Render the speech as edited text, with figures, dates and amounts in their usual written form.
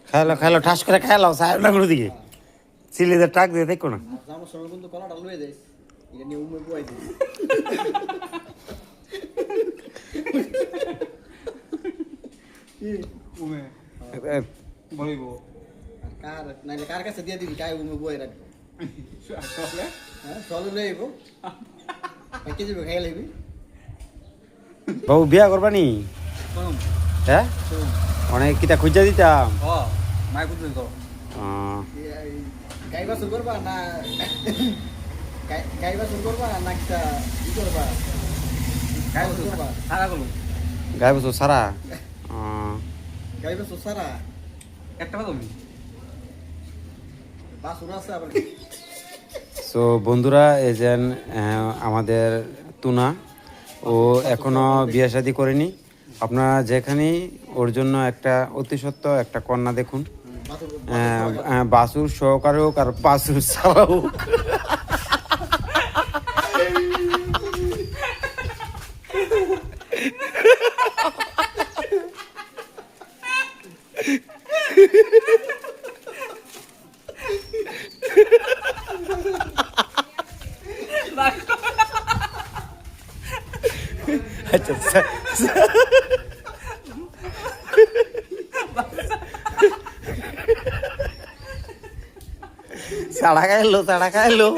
খাইলো খাইলো ঠাস করে খাইলো সাহেব না কোনো দিকে সিলিদের টাক দিয়ে দেখো না আমার সঙ্গে কিন্তু কলাটা লয়ে যাই এটা নিয়ে উমে বই দিই উমে বলিব কার নাইলে কার কাছে দিয়ে দিবি কাই উমে বই রাখবো চলে হ্যাঁ চলে লইব কে যাবে খাই লইবি বাবু বিয়া করবানি কম হ্যাঁ অনেক কিতা খুঁজা দিতাম ও মাই বুঝলি তো গাইবা শুরু করবা না গাইবা শুরু করবা না কিটা কি করবা গাই বসু করবা সারা গেল গায়ে বছর সারা গাইবা সুসারা একটা কথা বলি বা শুরু আছে আবার সো বন্ধুরা এই যে আমাদের তুনা ও এখনো বিয়ে শাদী করেনি আপনারা যেখানেই ওর জন্য একটা অতি সত্য একটা কন্যা দেখুন বাসুর সহকারে হোক আর বাসুর ছাড়া হোক আচ্ছা সাড়া খাইলো